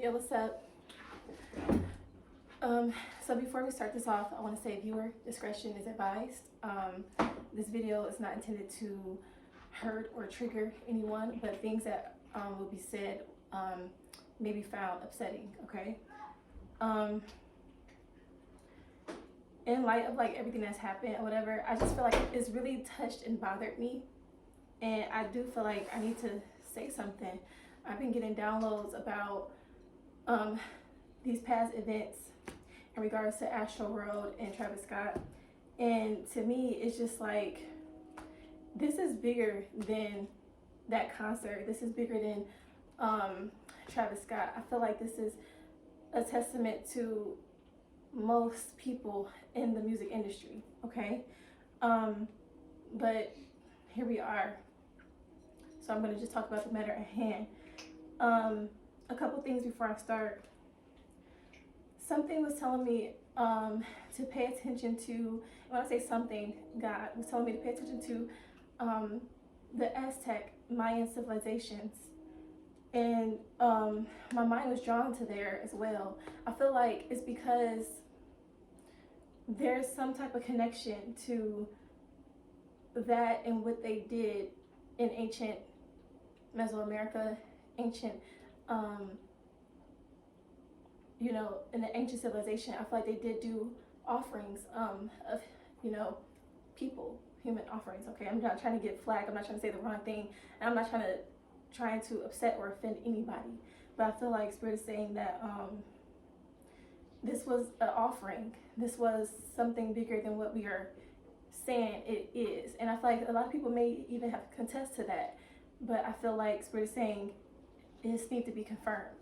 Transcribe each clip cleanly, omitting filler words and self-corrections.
Yeah, what's up? So before we start this off, I want to say viewer discretion is advised. This video is not intended to hurt or trigger anyone, but things that will be said may be found upsetting, okay? In light of like everything that's happened or whatever, I just feel like it's really touched and bothered me. And I do feel like I need to say something. I've been getting downloads about these past events in regards to Astroworld and Travis Scott. And to me, it's just like, this is bigger than that concert. This is bigger than Travis Scott. I feel like this is a testament to most people in the music industry, okay? But here we are. So I'm gonna just talk about the matter at hand. A couple things before I start. Something was telling me to pay attention to, when I say something, God was telling me to pay attention to the Aztec Mayan civilizations. And my mind was drawn to there as well. I feel like it's because there's some type of connection to that and what they did in ancient Mesoamerica, ancient in the ancient civilization. I feel like they did do offerings of, people, human offerings, okay? I'm not trying to get flagged, I'm not trying to say the wrong thing, and I'm not trying to upset or offend anybody, but I feel like Spirit is saying that this was an offering. This was something bigger than what we are saying it is. And I feel like a lot of people may even have to contest to that, but I feel like Spirit is saying this needs to be confirmed.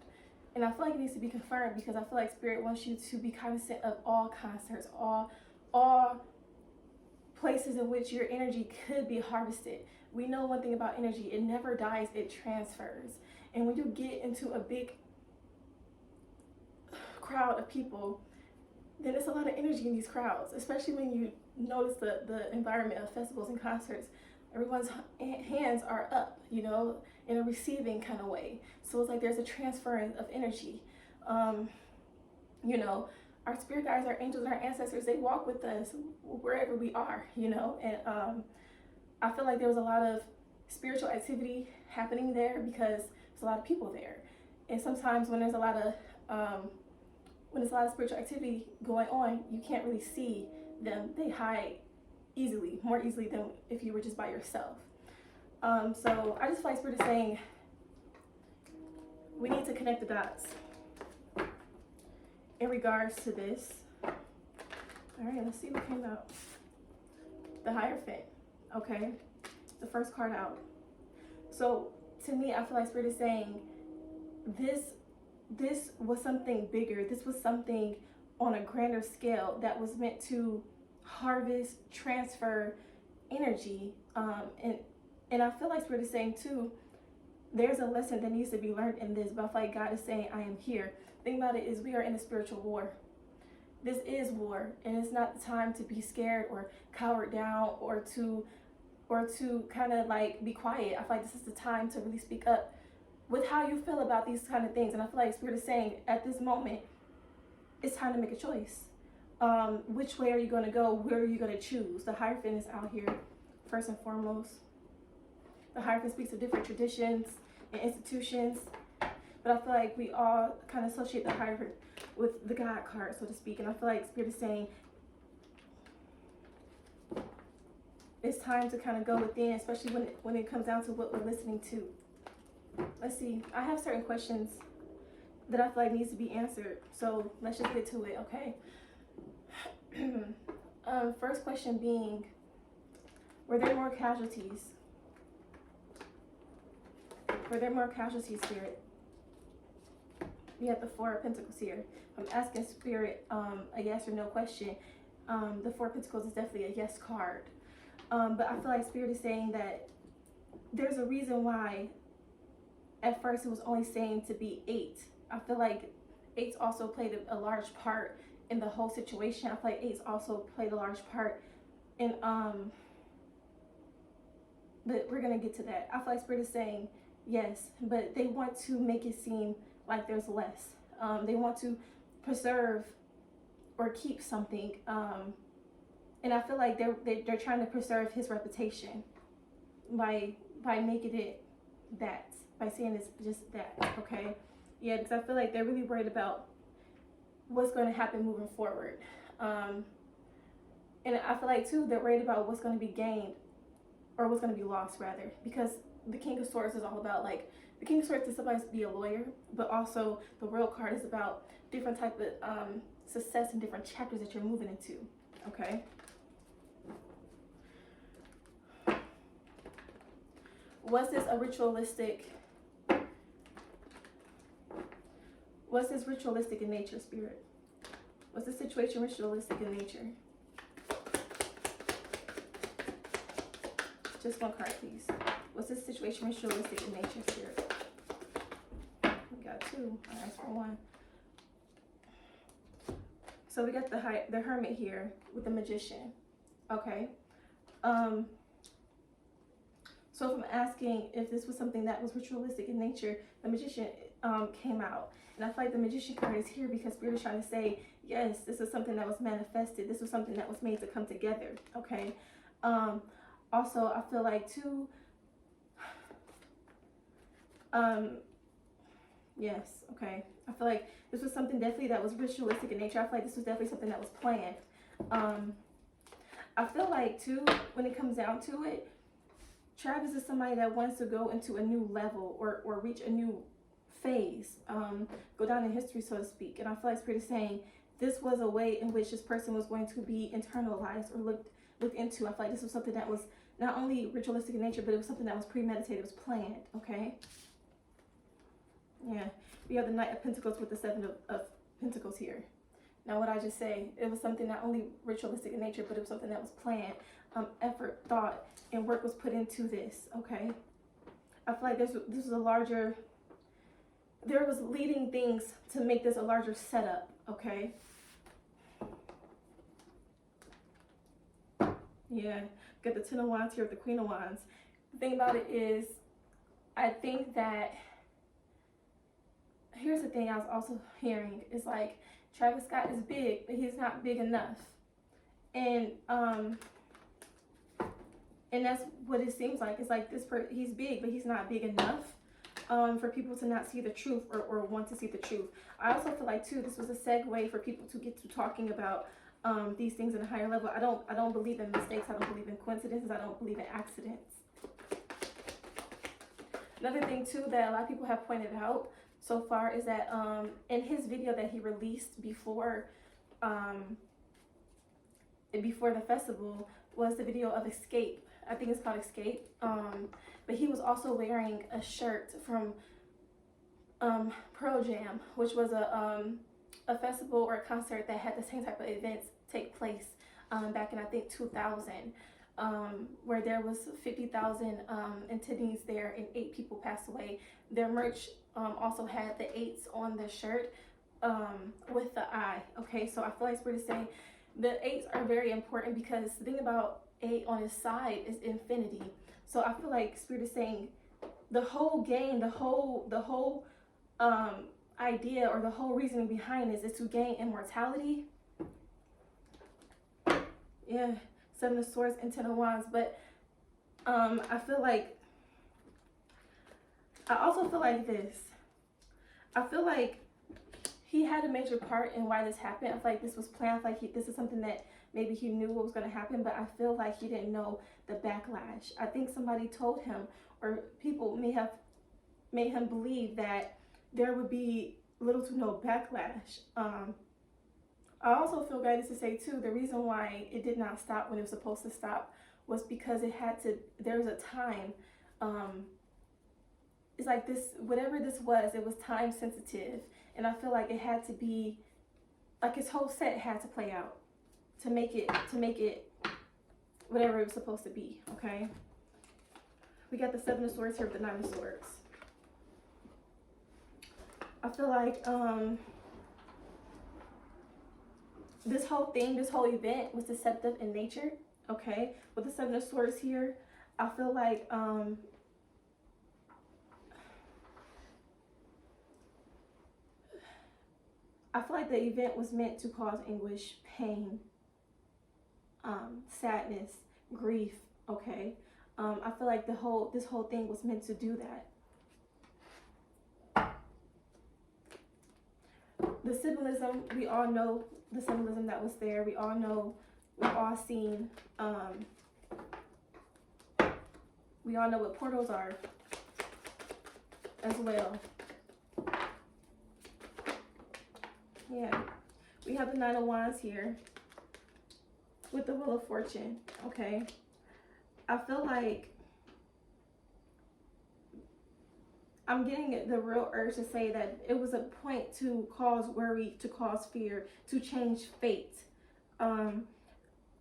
And I feel like it needs to be confirmed because I feel like Spirit wants you to be cognizant of all concerts, all places in which your energy could be harvested. We know one thing about energy: it never dies, it transfers. And when you get into a big crowd of people, then there's a lot of energy in these crowds, especially when you notice the environment of festivals and concerts. Everyone's hands are up, in a receiving kind of way. So it's like there's a transference of energy. Our spirit guides, our angels, and our ancestors, they walk with us wherever we are, and I feel like there was a lot of spiritual activity happening there because there's a lot of people there. And sometimes when there's a lot of spiritual activity going on, you can't really see them. They hide easily, more easily than if you were just by yourself. So I just feel like Spirit is saying we need to connect the dots in regards to this. All right, let's see what came out. The Hierophant, okay? The first card out. So to me, I feel like Spirit is saying this was something bigger. This was something on a grander scale that was meant to harvest, transfer energy. And I feel like Spirit is saying too, there's a lesson that needs to be learned in this, but I feel like God is saying, I am here. The thing about it is we are in a spiritual war. This is war, and it's not the time to be scared or cowered down or to kind of like be quiet. I feel like this is the time to really speak up with how you feel about these kind of things. And I feel like Spirit is saying at this moment, it's time to make a choice. Which way are you going to go? Where are you going to choose? The Hierophant is out here, first and foremost. The Hierophant speaks of different traditions and institutions, but I feel like we all kind of associate the Hierophant with the God card, so to speak. And I feel like Spirit is saying it's time to kind of go within, especially when it comes down to what we're listening to. Let's see. I have certain questions that I feel like needs to be answered, so let's just get to it, okay? First question being, were there more casualties? Were there more casualties, Spirit? We have the Four of Pentacles here. I'm asking Spirit a yes or no question. The Four of Pentacles is definitely a yes card. But I feel like Spirit is saying that there's a reason why at first it was only saying to be 8. I feel like 8's also played a large part in the whole situation. I feel like 8's also played a large part in but we're gonna get to that. I feel like Spirit is saying yes, but they want to make it seem like there's less. They want to preserve or keep something, and I feel like they're trying to preserve his reputation by making it that, by saying it's just that. Okay, yeah, because I feel like they're really worried about what's going to happen moving forward, and I feel like too they're worried about what's going to be gained or what's going to be lost rather, because the King of Swords is all about, like, the King of Swords is supposed to be a lawyer, but also the World card is about different type of success and different chapters that you're moving into. Okay. Was this a ritualistic? Was this ritualistic in nature, Spirit? Was this situation ritualistic in nature? Just one card, please. Was this situation ritualistic in nature, Spirit? We got two. I asked for one. So we got the Hermit here with the Magician. Okay. So if I'm asking if this was something that was ritualistic in nature, the Magician came out. And I feel like the Magician card is here because Spirit is trying to say, yes, this is something that was manifested. This was something that was made to come together. Okay. Also, I feel like too, yes, okay. I feel like this was something definitely that was ritualistic in nature. I feel like this was definitely something that was planned. I feel like too, when it comes down to it, Travis is somebody that wants to go into a new level or reach a new phase, go down in history, so to speak. And I feel like Spirit is saying this was a way in which this person was going to be internalized or looked into. I feel like this was something that was not only ritualistic in nature, but it was something that was premeditated, it was planned. Okay. Yeah, we have the Knight of Pentacles with the Seven of Pentacles here. Now, what I just say, it was something not only ritualistic in nature, but it was something that was planned. Effort, thought, and work was put into this. Okay. I feel like this was a larger. There was leading things to make this a larger setup. Okay. Yeah, got the Ten of Wands here with the Queen of Wands. The thing about it is, I think that, here's the thing I was also hearing, is like, Travis Scott is big, but he's not big enough. And that's what it seems like. It's like he's big, but he's not big enough for people to not see the truth or want to see the truth. I also feel like too, this was a segue for people to get to talking about these things at a higher level. I don't believe in mistakes. I don't believe in coincidences. I don't believe in accidents. Another thing too that a lot of people have pointed out so far is that in his video that he released before the festival was the video of Escape. I think it's called Escape. But he was also wearing a shirt from Pearl Jam, which was a festival or a concert that had the same type of events take place back in, I think, 2000, where there was 50,000 attendees there and 8 people passed away. Their merch also had the 8s on the shirt with the eye. Okay, so I feel like Spirit is saying the 8s are very important because the thing about 8 on his side is infinity. So I feel like Spirit is saying the whole game, the whole idea or the whole reasoning behind this is to gain immortality. Yeah, Seven of Swords and Ten of Wands. But I feel like, I also feel like this. I feel like he had a major part in why this happened. I feel like this was planned. I feel like this is something that maybe he knew what was going to happen, but I feel like he didn't know the backlash. I think somebody told him, or people may have made him believe that there would be little to no backlash. I also feel guided to say too, the reason why it did not stop when it was supposed to stop was because it had to, there was a time, it's like this, whatever this was, it was time sensitive. And I feel like it had to be, like his whole set had to play out to make it whatever it was supposed to be. Okay. We got the Seven of Swords here with the Nine of Swords. I feel like this whole thing, this whole event was deceptive in nature. Okay. With the Seven of Swords here, I feel like I feel like the event was meant to cause anguish, pain, sadness, grief. Okay, I feel like this whole thing was meant to do that. The symbolism, we all know the symbolism that was there. We all know, we've all seen, we all know what portals are as well. Yeah, we have the Nine of Wands here with the Wheel of Fortune. Okay, I feel like I'm getting the real urge to say that it was a point to cause worry, to cause fear, to change fate.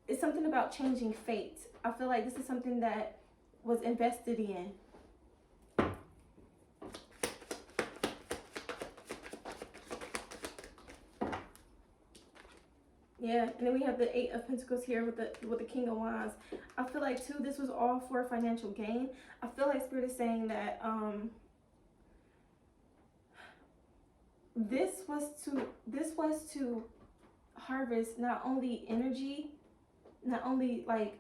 It's something about changing fate. I feel like this is something that was invested in. Yeah, and then we have the Eight of Pentacles here with the King of Wands. I feel like too, this was all for financial gain. I feel like Spirit is saying that this was to harvest not only energy, not only like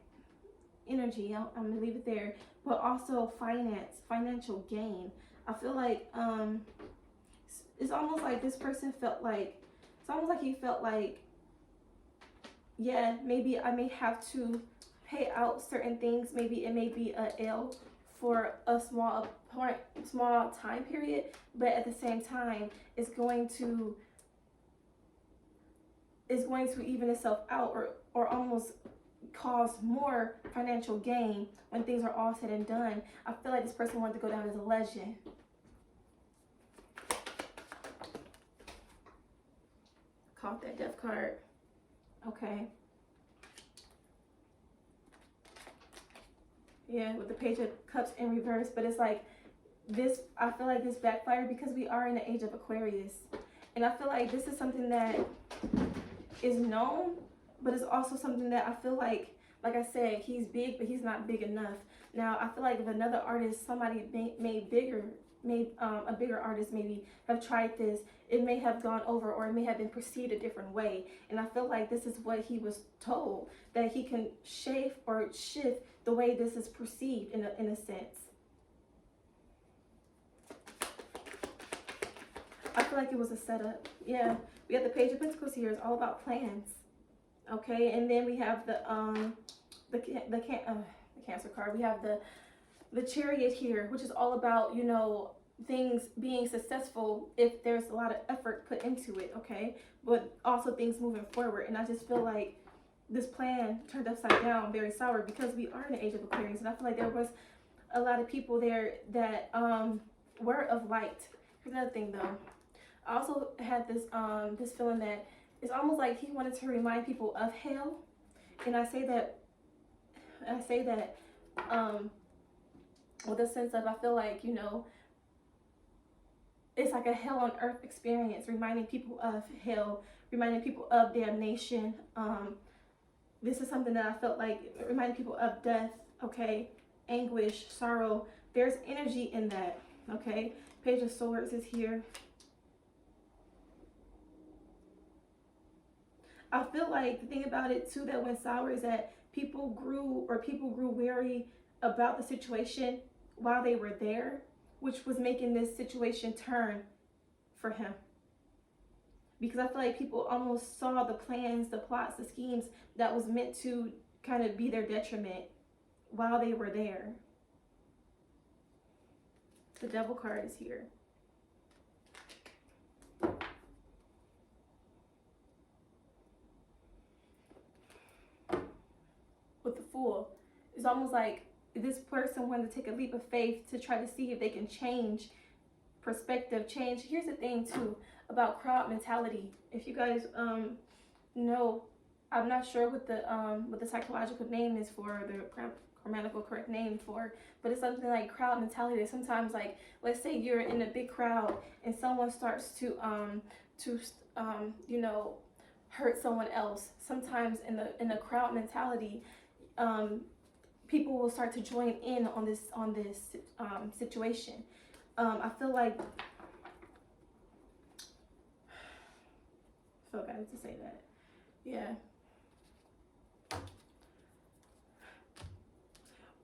energy, I'm gonna leave it there, but also financial gain. I feel like it's almost like this person felt like, it's almost like he felt like, yeah, maybe I may have to pay out certain things. Maybe it may be a L for a small time period, but at the same time, it's going to even itself out, or almost cause more financial gain when things are all said and done. I feel like this person wanted to go down as a legend. Caught that Death card. Okay. Yeah, with the Page of Cups in reverse, but it's like this, I feel like this backfired because we are in the age of Aquarius. And I feel like this is something that is known, but it's also something that I feel like I said, he's big, but he's not big enough. Now, I feel like if another artist, somebody a bigger artist maybe have tried this, it may have gone over, or it may have been perceived a different way. And I feel like this is what he was told, that he can shape or shift the way this is perceived in a sense. I feel like it was a setup. Yeah, we have the Page of Pentacles here. It's all about plans. Okay, and then we have the Cancer card. We have the Chariot here, which is all about, you know, things being successful if there's a lot of effort put into it. Okay, but also things moving forward. And I just feel like this plan turned upside down, very sour, because we are in the age of Aquarius, and I feel like there was a lot of people there that were of light. Here's another thing though. I also had this this feeling that it's almost like he wanted to remind people of hell. And I say that with a sense of, I feel like, you know, it's like a hell on earth experience, reminding people of hell, reminding people of damnation. This is something that I felt like reminding people of death, okay, anguish, sorrow. There's energy in that, okay. Page of Swords is here. I feel like the thing about it too that went sour is that people grew weary about the situation while they were there, which was making this situation turn for him. Because I feel like people almost saw the plans, the plots, the schemes that was meant to kind of be their detriment while they were there. The Devil card is here. With the Fool, it's almost like this person wanted to take a leap of faith to try to see if they can change perspective, change. Here's the thing too about crowd mentality. If you guys know, I'm not sure what the psychological name is for, the grammatical correct name for, but it's something like crowd mentality. Sometimes, like, let's say you're in a big crowd and someone starts to you know, hurt someone else. Sometimes in the crowd mentality, people will start to join in on this situation. I feel like felt guided to say that. Yeah.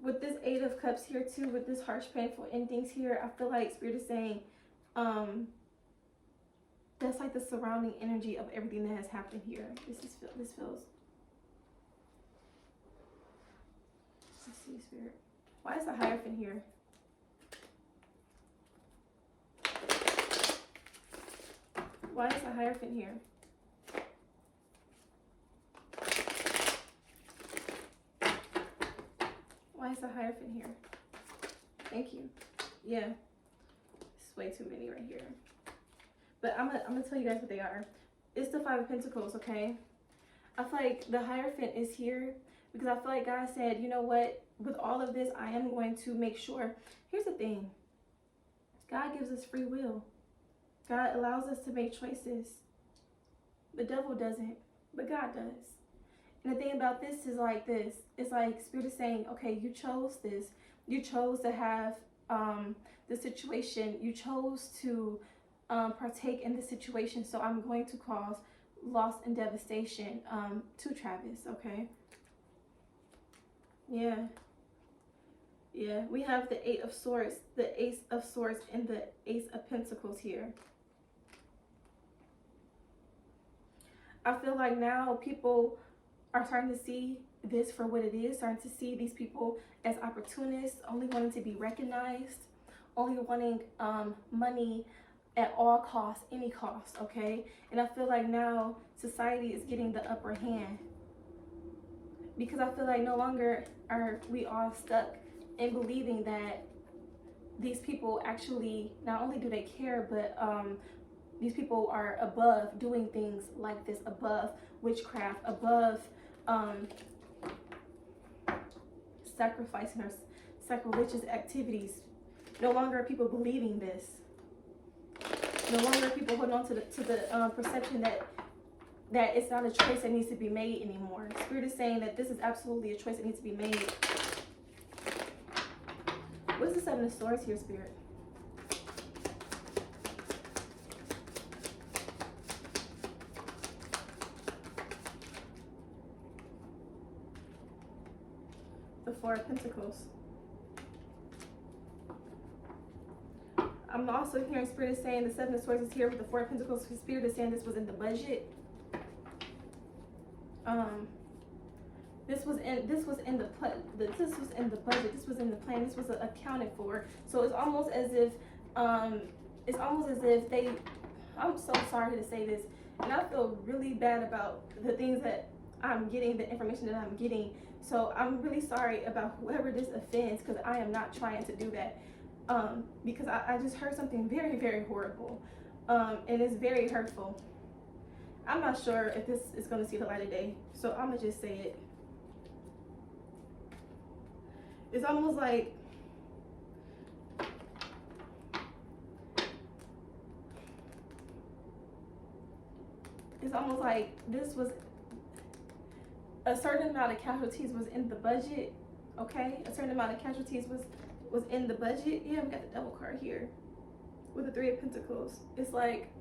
With this Eight of Cups here too, with this harsh, painful endings here, I feel like Spirit is saying, that's like the surrounding energy of everything that has happened here. This feels. Let's see, Spirit. Why is the Hierophant here? Why is the Hierophant here? Why is the Hierophant here? Thank you. Yeah. It's way too many right here. But I'm gonna tell you guys what they are. It's the Five of Pentacles, okay? I feel like the Hierophant is here because I feel like God said, you know what? With all of this, I am going to make sure. Here's the thing. God gives us free will. God allows us to make choices. The devil doesn't, but God does. And the thing about this is like this. It's like Spirit is saying, okay, you chose this. You chose to have the situation. You chose to partake in the situation. So I'm going to cause loss and devastation to Travis, okay? Yeah. Yeah, we have the Eight of Swords, the Ace of Swords, and the Ace of Pentacles here. I feel like now people are starting to see this for what it is, starting to see these people as opportunists, only wanting to be recognized, only wanting money at all costs, any cost, okay? And I feel like now society is getting the upper hand because I feel like no longer are we all stuck in believing that these people actually, not only do they care, but these people are above doing things like this, above witchcraft, above sacrificing or sacrilegious activities. No longer are people believing this. No longer are people holding on to the perception that it's not a choice that needs to be made anymore. Spirit is saying that this is absolutely a choice that needs to be made. What's the Seven of Swords here, Spirit? The Four of Pentacles. I'm also hearing Spirit is saying the Seven of Swords is here with the Four of Pentacles. Spirit is saying this was in the budget. This was in the budget. This was in the plan. This was accounted for. So it's almost as if they. I'm so sorry to say this, and I feel really bad about the things that I'm getting, the information that I'm getting. So I'm really sorry about whoever this offends, because I am not trying to do that. Because I just heard something very, very horrible, and it's very hurtful. I'm not sure if this is going to see the light of day, so I'm gonna just say it. It's almost like this was a certain amount of casualties was in the budget, okay? A certain amount of casualties was in the budget. Yeah, we got the Devil card here with the Three of Pentacles. It's like,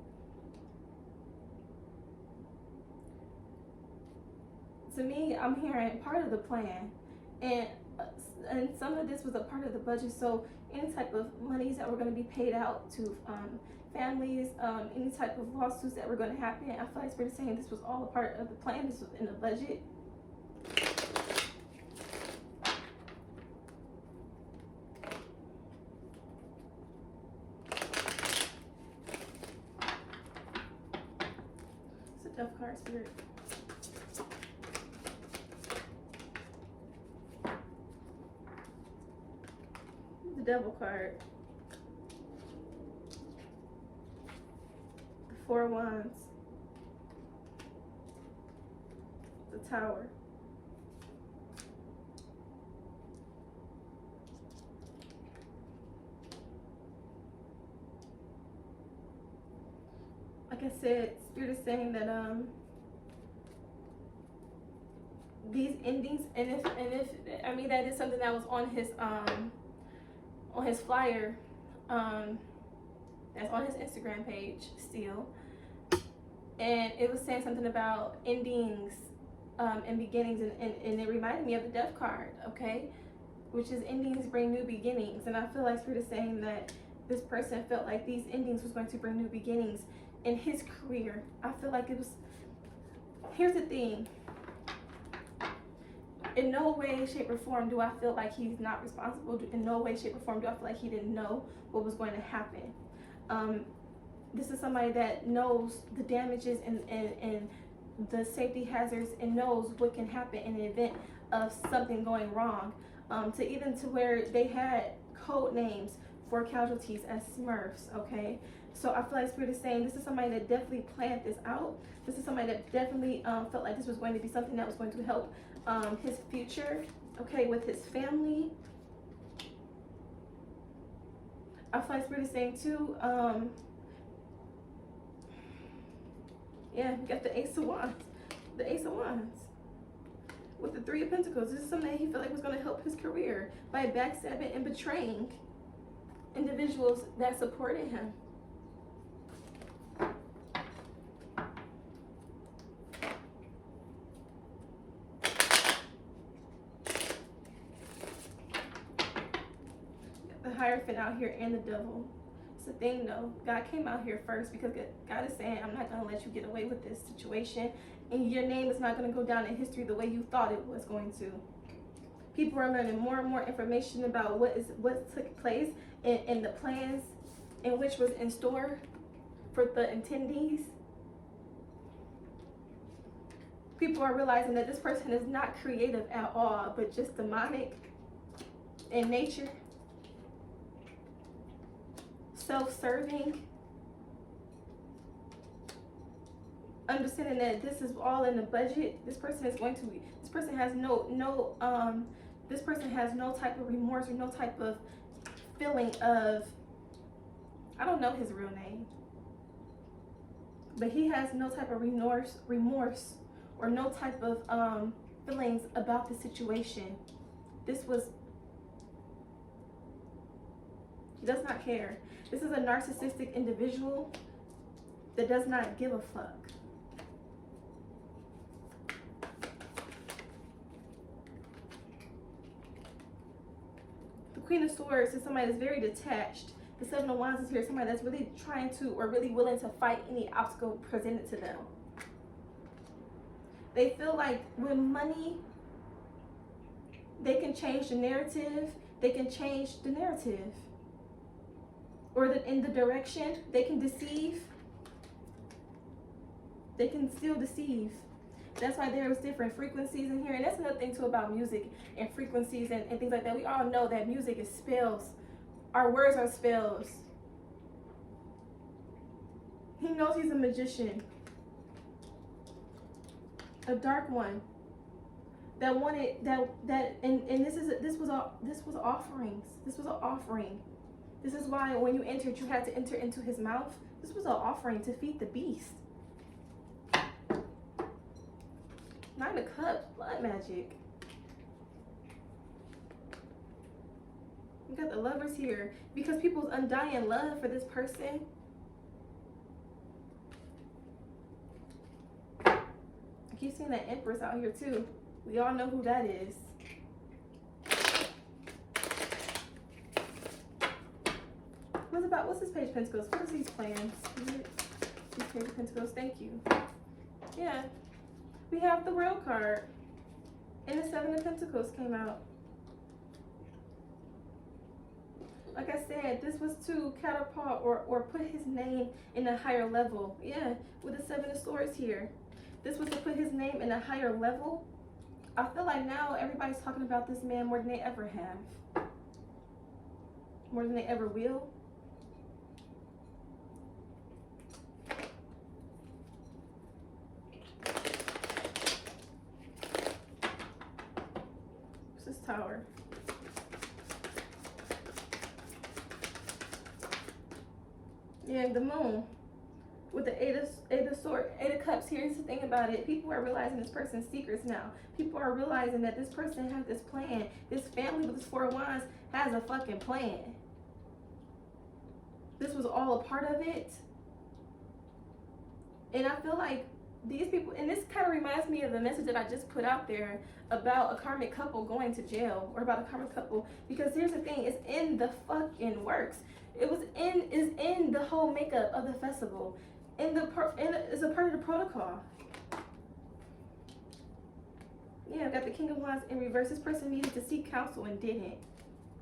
to me, I'm hearing part of the plan, and some of this was a part of the budget. So any type of monies that were going to be paid out to families, any type of lawsuits that were going to happen, I feel like Spirit is saying this was all a part of the plan. This was in the budget. It's a Death card, Spirit. The Devil card. The Four of Wands. The Tower. Like I said, Spirit is saying that these endings, and if I mean, that is something that was on his flyer, that's on his Instagram page still. and it was saying something about endings and beginnings, and it reminded me of the death card, okay, which is endings bring new beginnings. And I feel like Spirit is saying that this person felt like these endings was going to bring new beginnings in his career. I feel like it was, here's the thing, in no way, shape, or form do I feel like he's not responsible. In no way, shape, or form do I feel like he didn't know what was going to happen. This is somebody that knows the damages and the safety hazards, and knows what can happen in the event of something going wrong. To even to where they had code names for casualties as Smurfs, okay? So I feel like Spirit is saying this is somebody that definitely planned this out. This is somebody that definitely felt like this was going to be something that was going to help his future, okay, with his family. I feel like Spirit is saying too, yeah, we got the Ace of Wands. The Ace of Wands. With the Three of Pentacles. This is something that he felt like was going to help his career by backstabbing and betraying individuals that supported him. The Hierophant out here and the Devil. It's the thing though, God came out here first because God is saying, I'm not going to let you get away with this situation, and your name is not going to go down in history the way you thought it was going to. People are learning more and more information about what took place and the plans in which was in store for the attendees. People are realizing that this person is not creative at all, but just demonic in nature. Self-serving, understanding that this is all in the budget. This person is going to be, this person has this person has no type of remorse or no type of feeling of, I don't know his real name, but he has no type of remorse or no type of feelings about the situation. This was, he does not care. This is a narcissistic individual that does not give a fuck. The Queen of Swords is somebody that's very detached. The Seven of Wands is here, somebody that's really trying to or really willing to fight any obstacle presented to them. They feel like with money, they can change the narrative. They can change the narrative. Or in the direction, they can deceive. They can still deceive. That's why there was different frequencies in here. And that's another thing too about music and frequencies and things like that. We all know that music is spells. Our words are spells. He knows he's a magician. A dark one. That wanted and this was offerings. This was an offering. This is why when you entered, you had to enter into his mouth. This was an offering to feed the beast. Nine of Cups, blood magic. We got the Lovers here. Because people's undying love for this person. I keep seeing that Empress out here too. We all know who that is. What's this Page of Pentacles? What is these plans? These Page of Pentacles, thank you. Yeah. We have the World card. And the Seven of Pentacles came out. Like I said, this was to catapult or put his name in a higher level. Yeah, with the Seven of Swords here. This was to put his name in a higher level. I feel like now everybody's talking about this man more than they ever have. More than they ever will. What's this Tower? Yeah, the Moon. With the Eight of Cups, here's the thing about it. People are realizing this person's secrets now. People are realizing that this person has this plan. This family with this Four of Wands has a fucking plan. This was all a part of it. And I feel like these people, and this kind of reminds me of the message that I just put out there about a karmic couple going to jail, or about a karmic couple, because here's the thing, it's in the fucking works. Is in the whole makeup of the festival. It's a part of the protocol. Yeah, I've got the King of Wands in reverse. This person needed to seek counsel and didn't.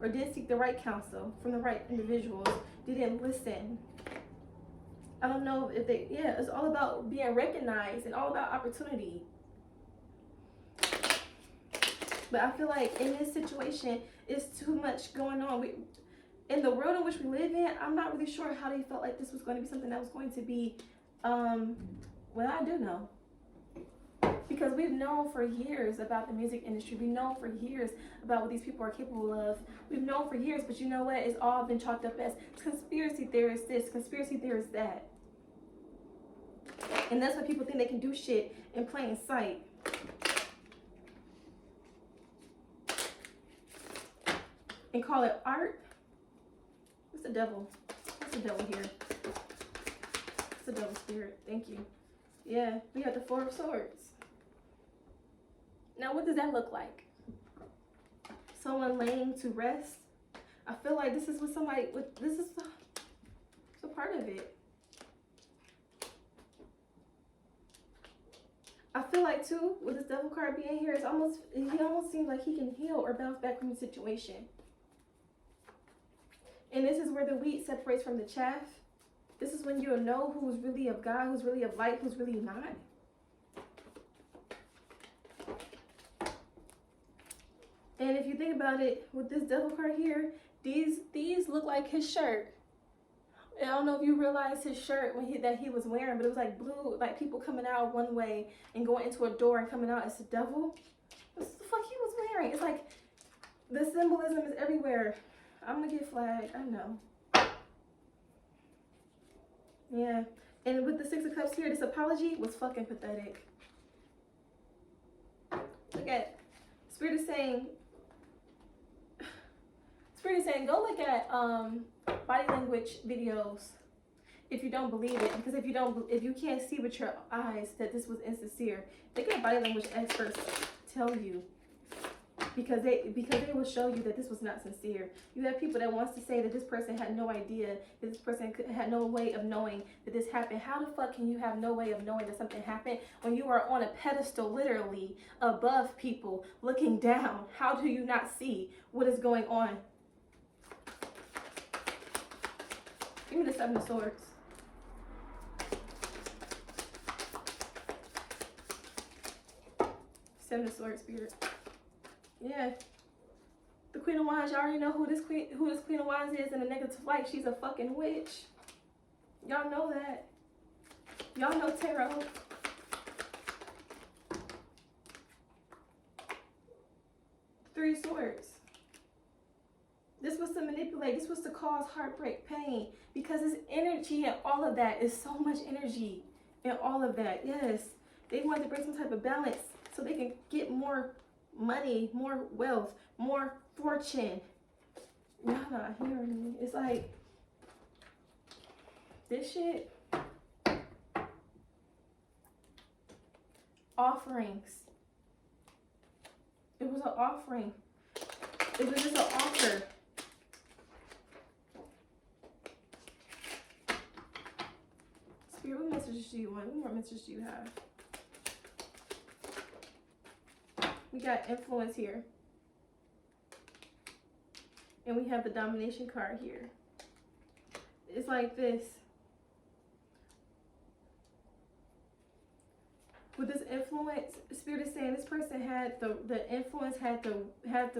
Or did seek the right counsel from the right individuals. Didn't listen. I don't know if they, yeah, it's all about being recognized and all about opportunity. But I feel like in this situation, it's too much going on. In the world in which we live in, I'm not really sure how they felt like this was going to be something that was going to be, well, I do know. Because we've known for years about the music industry. We've known for years about what these people are capable of. We've known for years, but you know what? It's all been chalked up as conspiracy theorists this, conspiracy theorists that. And that's why people think they can do shit in plain sight. And call it art. What's the devil? What's the devil here? It's the devil spirit. Thank you. Yeah, we have the Four of Swords. Now, what does that look like? Someone laying to rest. I feel like this is what somebody, this is a part of it. I feel like too, with this devil card being here, he almost seems like he can heal or bounce back from the situation. And this is where the wheat separates from the chaff. This is when you'll know who's really of God, who's really of light, who's really not. And if you think about it, with this devil card here, these look like his shirt. I don't know if you realize his shirt that he was wearing, but it was like blue, like people coming out one way and going into a door and coming out as the devil. What the fuck he was wearing? It's like the symbolism is everywhere. I'm gonna get flagged, I know. Yeah, and with the Six of Cups here, this apology was fucking pathetic. Look at, Spirit is saying, go look at body language videos if you don't believe it, because if you can't see with your eyes that this was insincere, they get body language experts tell you, because they will show you that this was not sincere. You have people that wants to say that this person had no idea, that this person had no way of knowing that this happened. How the fuck can you have no way of knowing that something happened when you are on a pedestal, literally above people, looking down? How do you not see what is going on? Give me the Seven of Swords. Seven of Swords, Spirit. Yeah. The Queen of Wands, y'all already know who this Queen of Wands is in the negative light. She's a fucking witch. Y'all know that. Y'all know tarot. Three of Swords. This was to manipulate. This was to cause heartbreak, pain. Because this energy and all of that is so much energy and all of that. Yes. They want to bring some type of balance so they can get more money, more wealth, more fortune. Y'all not hearing me. It's like, this shit. Offerings. It was an offering. It was just an offer. Spirit, what messages do you want? What more messages do you have? We got influence here. And we have the domination card here. It's like this. With this influence, Spirit is saying this person had the influence, had the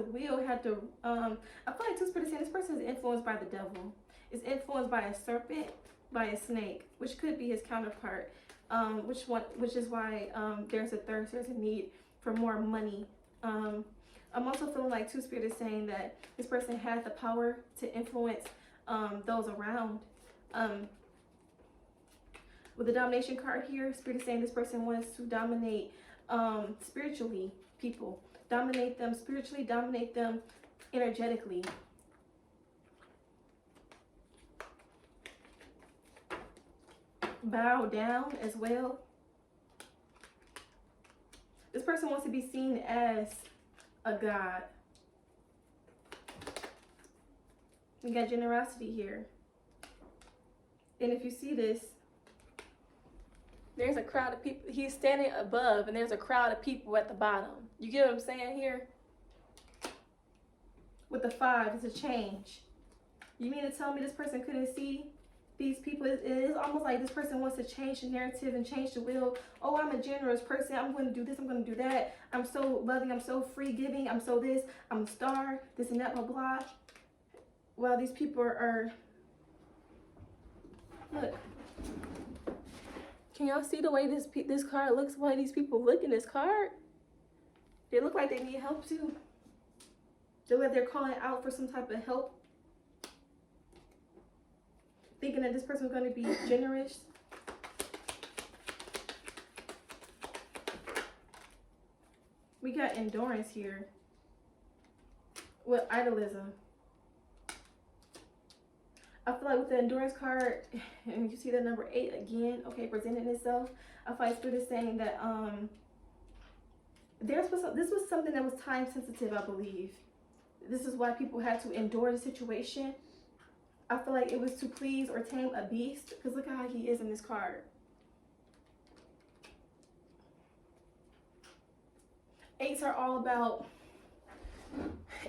will, had the I feel like Spirit is saying this person is influenced by the devil. Is influenced by a serpent, by a snake, which could be his counterpart. Which is why there's a thirst, there's a need for more money. I'm also feeling like Spirit is saying that this person had the power to influence those around. With the domination card here, Spirit is saying this person wants to dominate spiritually people. Dominate them spiritually, dominate them energetically. bow down as well. This person wants to be seen as a god. We got generosity here. And if you see this, there's a crowd of people. He's standing above and there's a crowd of people at the bottom. You get what I'm saying here? With the 5, it's a change. You mean to tell me this person couldn't see these people? It is almost like this person wants to change the narrative and change the will. Oh, I'm a generous person. I'm going to do this. I'm going to do that. I'm so loving. I'm so free giving. I'm so this. I'm a star. This and that, blah, blah. Well, these people are look. Can y'all see the way this card looks? Why these people look in this card? They look like they need help too. They look like they're calling out for some type of help. Thinking that this person is going to be generous. We got endurance here with idolism. I feel like with the endurance card, and you see the number 8 again, okay, presenting itself. I feel like Spirit is saying that this was something that was time sensitive, I believe. This is why people had to endure the situation. I feel like it was to please or tame a beast, because look at how he is in this card. 8s are all about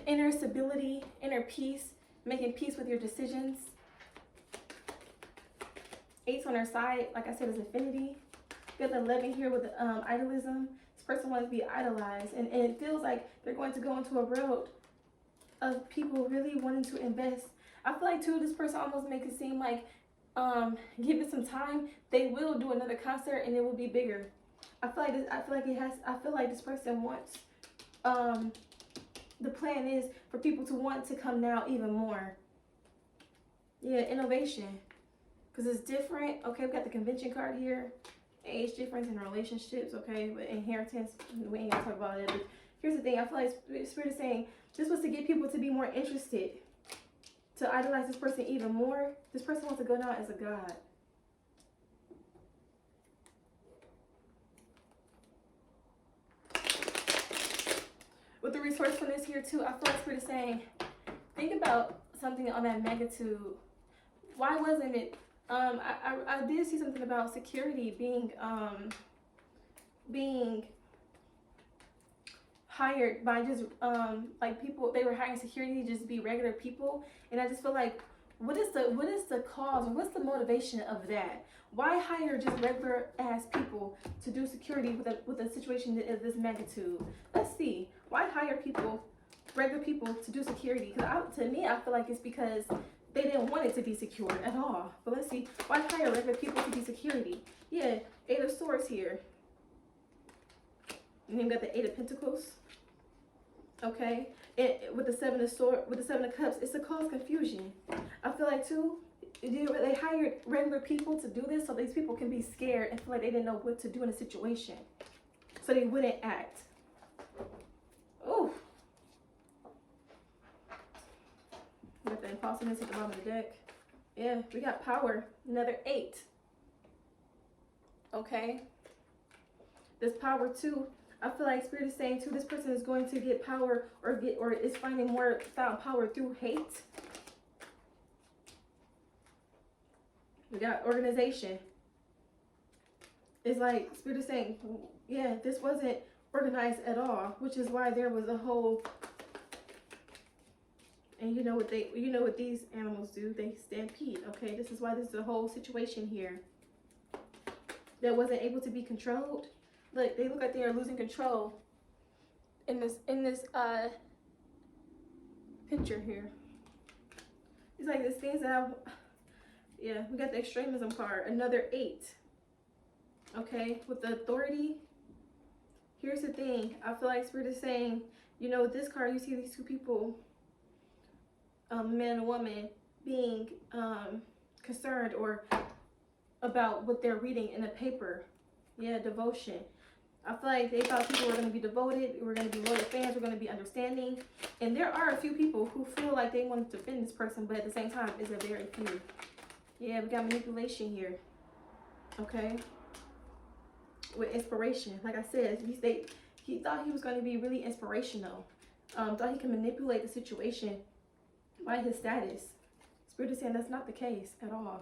inner stability, inner peace, making peace with your decisions. 8s on their side, like I said, is affinity. You got the 11 here with the idolism. This person wants to be idolized, and it feels like they're going to go into a road of people really wanting to invest. I feel like too, this person almost makes it seem like, give it some time, they will do another concert and it will be bigger. I feel like this person wants, the plan is for people to want to come now even more. Yeah, innovation. Because it's different. Okay, we got the convention card here. Age difference in relationships, okay, but inheritance, we ain't gonna talk about it. But here's the thing, I feel like Spirit is saying this was to get people to be more interested, to idolize this person even more. This person wants to go down as a god. With the resourcefulness here too, I feel like Spirit is saying, think about something on that magnitude. Why wasn't it? I did see something about security being hired by just like people. They were hiring security to just be regular people, and I just feel like, what is the cause, or what's the motivation of that? Why hire just regular ass people to do security with a situation that is this magnitude? Let's see. Why hire regular people to do security? Because to me, I feel like it's because they didn't want it to be secured at all. But let's see. Why hire regular people to be security? Yeah, 8 of Swords here. And then we got the 8 of Pentacles. Okay, with the 7 of Swords, with the 7 of Cups, it's to cause confusion. I feel like too, they hired regular people to do this so these people can be scared and feel like they didn't know what to do in a situation, so they wouldn't act. Oh, got the impulsiveness at the bottom of the deck. Yeah, we got power, another 8. Okay, this power too. I feel like Spirit is saying too, this person is going to get power or is finding more found power through hate. We got organization. It's like Spirit is saying, yeah, this wasn't organized at all, which is why there was a whole. And you know what these animals do? They stampede. Okay, this is why there's a whole situation here that wasn't able to be controlled. Look, they look like they are losing control in this picture here. It's like this things that yeah, we got the extremism card, another 8. Okay, with the authority. Here's the thing, I feel like Spirit is saying, you know, with this card, you see these two people, man and woman, being concerned or about what they're reading in a paper. Yeah, devotion. I feel like they thought people were going to be devoted, we're going to be loyal fans, we're going to be understanding. And there are a few people who feel like they want to defend this person, but at the same time, it's a very few. Yeah, we got manipulation here. Okay, with inspiration. Like I said, he thought he was going to be really inspirational. Thought he could manipulate the situation by his status. Spirit is saying that's not the case at all.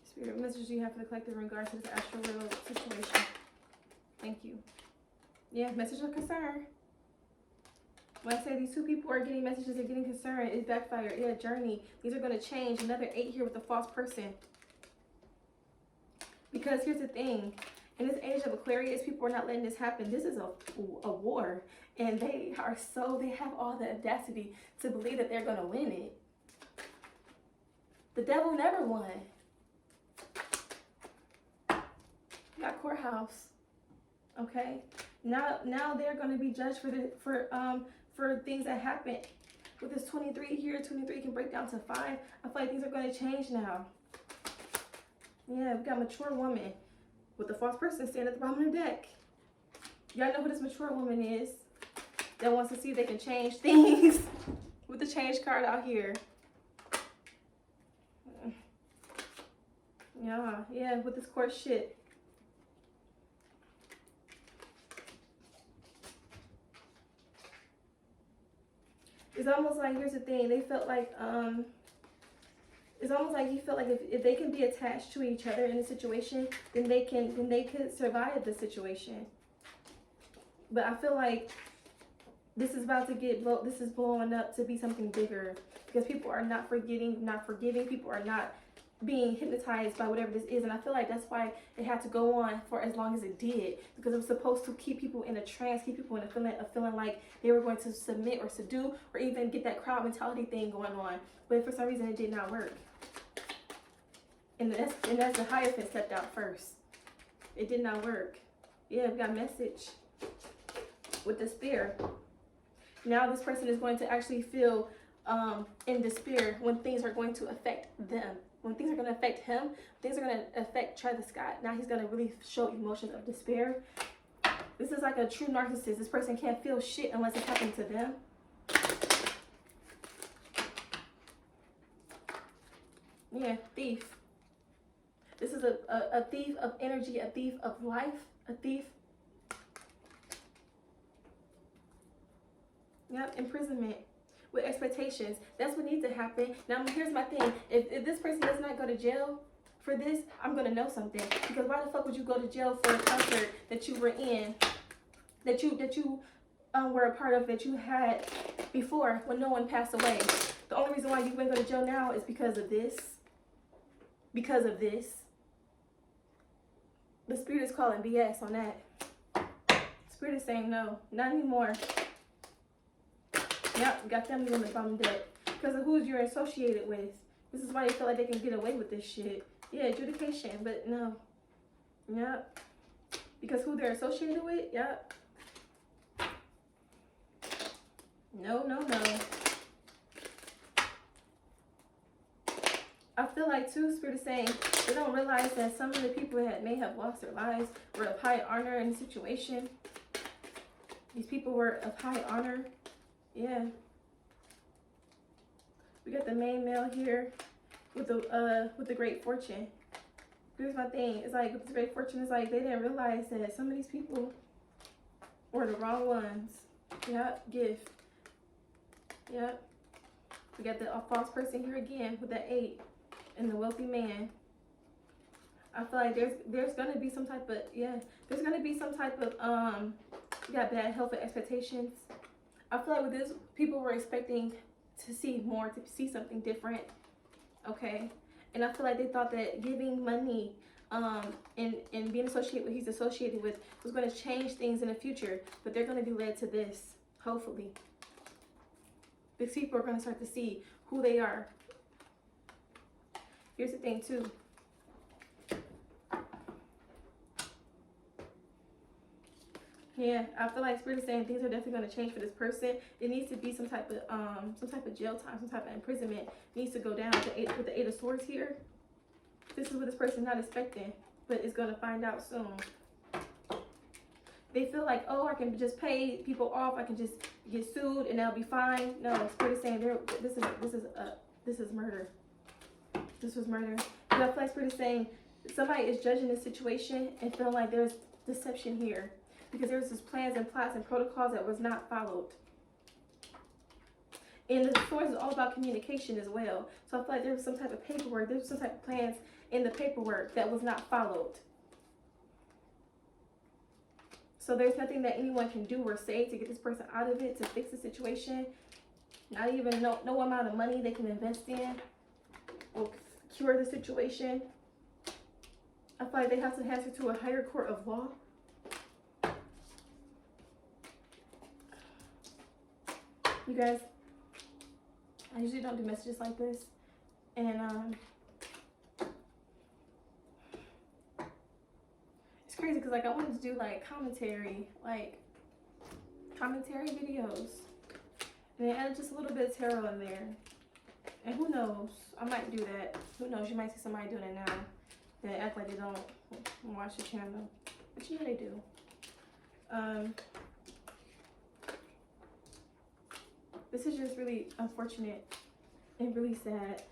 Spirit, messages you have for the collective in regards to this Astroworld situation. Thank you. Yeah, message of concern. When I say these two people are getting messages and getting concerned, it's backfired. Yeah, journey. These are going to change. Another 8 here with the false person. Because here's the thing. In this age of Aquarius, people are not letting this happen. This is a war. And they have all the audacity to believe that they're going to win it. The devil never won. Got courthouse. Okay? Now they're going to be judged for things that happened. With this 23 here, 23 can break down to 5. I feel like things are going to change now. Yeah, we got mature woman with the false person standing at the bottom of the deck. Y'all know who this mature woman is that wants to see if they can change things with the change card out here. Yeah, with this court shit. It's almost like, here's the thing, they felt like, it's almost like he felt like if they can be attached to each other in a situation, then they could survive the situation. But I feel like this is about to this is blowing up to be something bigger, because people are not forgiving, people are not being hypnotized by whatever this is. And I feel like that's why it had to go on for as long as it did, because it was supposed to keep people in a trance, keep people in a feeling like they were going to submit or subdue, or even get that crowd mentality thing going on. But for some reason it did not work. And that's the Hierophant stepped out first. It did not work. Yeah, we got message with despair. Now this person is going to actually feel in despair when things are going to affect them. When things are going to affect him, things are going to affect Travis Scott. Now he's going to really show emotions of despair. This is like a true narcissist. This person can't feel shit unless it's happening to them. Yeah, thief. This is a thief of energy, a thief of life, a thief. Yep, imprisonment with expectations. That's what needs to happen. Now, here's my thing. If this person does not go to jail for this, I'm going to know something. Because why the fuck would you go to jail for a concert that you were in, that you were a part of, that you had before when no one passed away? The only reason why you wouldn't go to jail now is because of this. Because of this. The spirit is calling BS on that. Spirit is saying no, not anymore. Yep, got family members on the deck. Because of who you're associated with. This is why they feel like they can get away with this shit. Yeah, adjudication, but no. Yep. Because who they're associated with, yep. No, no, no. I feel like too, Spirit is saying they don't realize that some of the people that may have lost their lives were of high honor in the situation. These people were of high honor. Yeah. We got the main male here with the great fortune. Here's my thing. It's like with the great fortune, it's like they didn't realize that some of these people were the wrong ones. Yep, gift. Yep. We got the false person here again with the 8 and the wealthy man. I feel like there's gonna be some type of there's gonna be some type of you got bad health and expectations. I feel like with this, people were expecting to see more, to see something different. Okay, and I feel like they thought that giving money and being associated with he's associated with was going to change things in the future, but they're going to be led to this, hopefully. These people are going to start to see who they are. Here's the thing too. Yeah, I feel like Spirit is saying things are definitely going to change for this person. It needs to be some type of jail time, some type of imprisonment needs to go down with the Eight of Swords here. This is what this person's not expecting, but is going to find out soon. They feel like, oh, I can just pay people off, I can just get sued and they'll be fine. No, Spirit is saying this is murder. This was murder. And I feel like Spirit is saying somebody is judging this situation and feeling like there's deception here, because there's this plans and plots and protocols that was not followed. And the Swords is all about communication as well. So I feel like there was some type of paperwork, there was some type of plans in the paperwork that was not followed. So there's nothing that anyone can do or say to get this person out of it, to fix the situation. Not even no amount of money they can invest in will cure the situation. I feel like they have to answer to a higher court of law. You guys, I usually don't do messages like this, and it's crazy because like I wanted to do like commentary videos, and then add just a little bit of tarot in there. And who knows, I might do that. Who knows, you might see somebody doing it now that act like they don't watch the channel, but you know they do. This is just really unfortunate and really sad.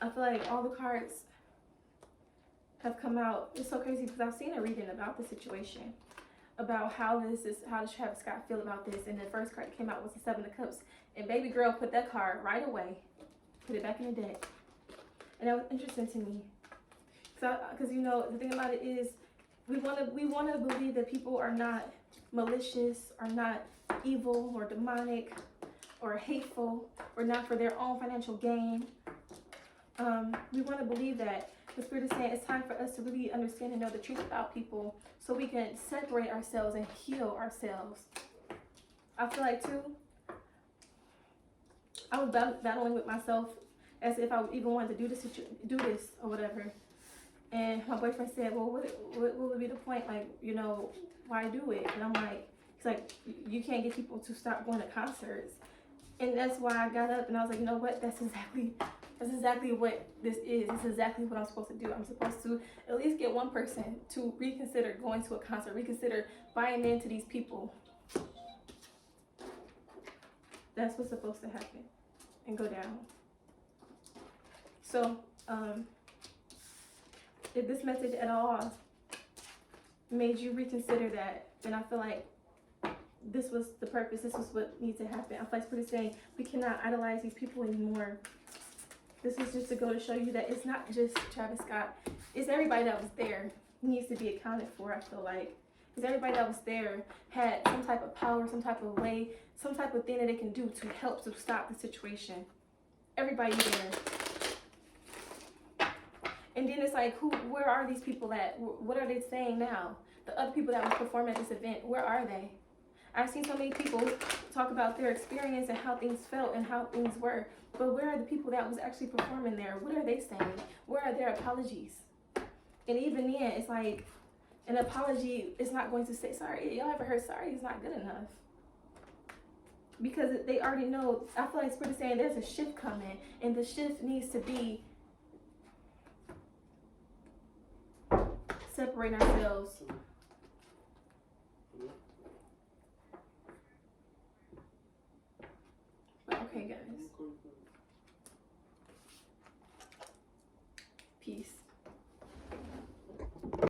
I feel like all the cards have come out. It's so crazy because I've seen a reading about the situation, about how does Travis Scott feel about this, and the first card that came out was the Seven of Cups, and baby girl put that card right away, put it back in the deck, and that was interesting to me, because you know the thing about it is we want to believe that people are not malicious, are not evil or demonic or hateful, or not for their own financial gain. We want to believe that. The Spirit is saying it's time for us to really understand and know the truth about people so we can separate ourselves and heal ourselves. I feel like too, I was battling with myself as if I even wanted to do this or whatever. And my boyfriend said, well, what would be the point? Like, you know, why do it? And I'm like, it's like, you can't get people to stop going to concerts. And that's why I got up and I was like, you know what? That's exactly what this is. This is exactly what I'm supposed to do. I'm supposed to at least get one person to reconsider going to a concert, reconsider buying into these people. That's what's supposed to happen and go down. So, if this message at all made you reconsider that, then I feel like this was the purpose. This was what needs to happen. I feel like Spirit is saying we cannot idolize these people anymore. This is just to go to show you that it's not just Travis Scott. It's everybody that was there needs to be accounted for, I feel like. Because everybody that was there had some type of power, some type of way, some type of thing that they can do to help to stop the situation. Everybody there. And then it's like, where are these people at? What are they saying now? The other people that were performing at this event, where are they? I've seen so many people talk about their experience and how things felt and how things were. But where are the people that was actually performing there? What are they saying? Where are their apologies? And even then, it's like, an apology is not going to say sorry. Y'all ever heard sorry is not good enough? Because they already know. I feel like Spirit is saying there's a shift coming. And the shift needs to be separating ourselves. Okay, guys. Peace.